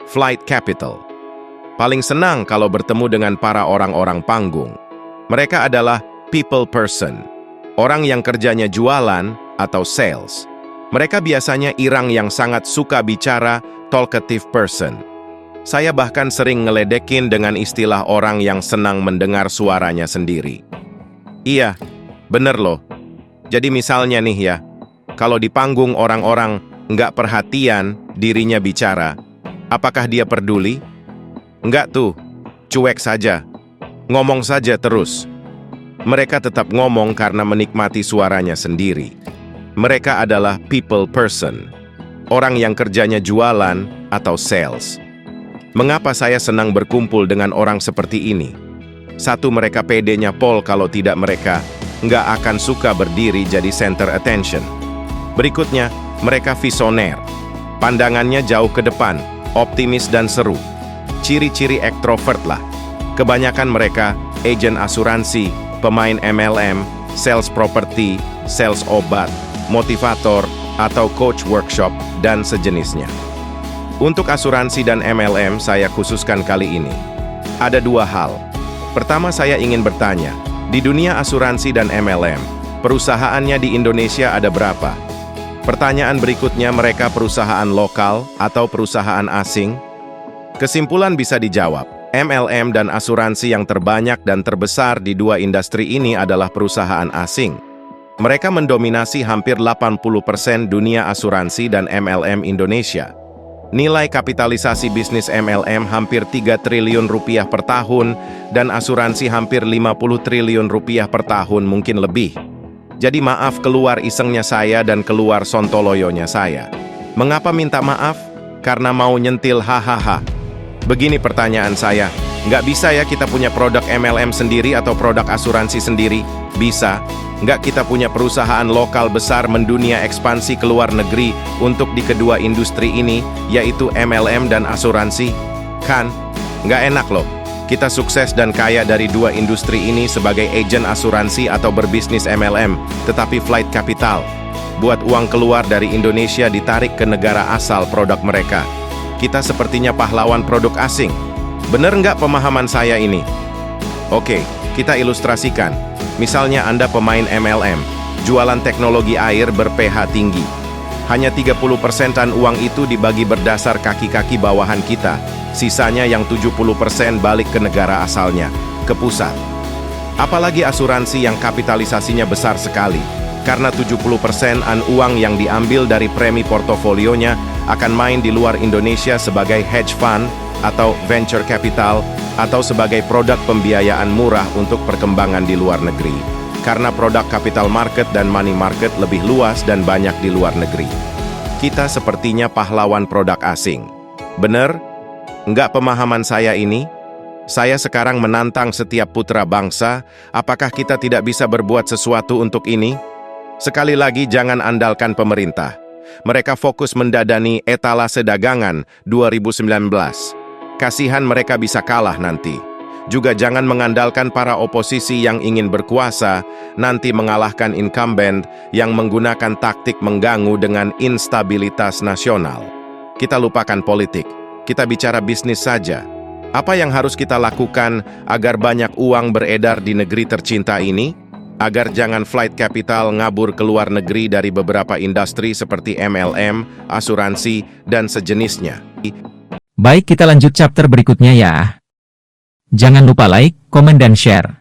Flight Capital. Paling senang kalau bertemu dengan para orang-orang panggung. Mereka adalah people person, orang yang kerjanya jualan atau sales. Mereka biasanya irang yang sangat suka bicara, talkative person. Saya bahkan sering ngeledekin dengan istilah orang yang senang mendengar suaranya sendiri. Iya, bener loh. Jadi misalnya nih ya, kalau di panggung orang-orang nggak perhatian dirinya bicara, apakah dia peduli? Nggak tuh, cuek saja. Ngomong saja terus. Mereka tetap ngomong karena menikmati suaranya sendiri. Mereka adalah people person, orang yang kerjanya jualan atau sales. Mengapa saya senang berkumpul dengan orang seperti ini? Satu, mereka pedenya pol, kalau tidak mereka nggak akan suka berdiri jadi center attention. Berikutnya, mereka visioner. Pandangannya jauh ke depan, optimis dan seru. Ciri-ciri ekstrovert lah. Kebanyakan mereka agen asuransi, pemain MLM, sales property, sales obat, motivator, atau coach workshop, dan sejenisnya. Untuk asuransi dan MLM saya khususkan kali ini. Ada dua hal. Pertama, saya ingin bertanya, di dunia asuransi dan MLM, perusahaannya di Indonesia ada berapa? Pertanyaan berikutnya, mereka perusahaan lokal atau perusahaan asing? Kesimpulan bisa dijawab, MLM dan asuransi yang terbanyak dan terbesar di dua industri ini adalah perusahaan asing. Mereka mendominasi hampir 80% dunia asuransi dan MLM Indonesia. Nilai kapitalisasi bisnis MLM hampir 3 triliun rupiah per tahun dan asuransi hampir 50 triliun rupiah per tahun, mungkin lebih. Jadi maaf keluar isengnya saya dan keluar sontoloyonya saya. Mengapa minta maaf? Karena mau nyentil hahaha. Begini pertanyaan saya, nggak bisa ya kita punya produk MLM sendiri atau produk asuransi sendiri? Bisa. Nggak kita punya perusahaan lokal besar mendunia ekspansi ke luar negeri untuk di kedua industri ini, yaitu MLM dan asuransi? Kan? Nggak enak loh. Kita sukses dan kaya dari dua industri ini sebagai agen asuransi atau berbisnis MLM, tetapi flight capital. Buat uang keluar dari Indonesia ditarik ke negara asal produk mereka. Kita sepertinya pahlawan produk asing. Bener nggak pemahaman saya ini? Oke, kita ilustrasikan. Misalnya Anda pemain MLM, jualan teknologi air ber-pH tinggi. Hanya 30%-an uang itu dibagi berdasar kaki-kaki bawahan kita. Sisanya yang 70% balik ke negara asalnya, ke pusat. Apalagi asuransi yang kapitalisasinya besar sekali. Karena 70%-an uang yang diambil dari premi portofolionya akan main di luar Indonesia sebagai hedge fund atau venture capital atau sebagai produk pembiayaan murah untuk perkembangan di luar negeri. Karena produk capital market dan money market lebih luas dan banyak di luar negeri. Kita sepertinya pahlawan produk asing. Bener? Enggak pemahaman saya ini? Saya sekarang menantang setiap putra bangsa, apakah kita tidak bisa berbuat sesuatu untuk ini? Sekali lagi, jangan andalkan pemerintah. Mereka fokus mendadani etalase dagangan 2019. Kasihan mereka bisa kalah nanti. Juga jangan mengandalkan para oposisi yang ingin berkuasa, nanti mengalahkan incumbent yang menggunakan taktik mengganggu dengan instabilitas nasional. Kita lupakan politik, kita bicara bisnis saja. Apa yang harus kita lakukan agar banyak uang beredar di negeri tercinta ini? Agar jangan flight capital ngabur ke luar negeri dari beberapa industri seperti MLM, asuransi, dan sejenisnya. Baik, kita lanjut chapter berikutnya ya. Jangan lupa like, komen, dan share.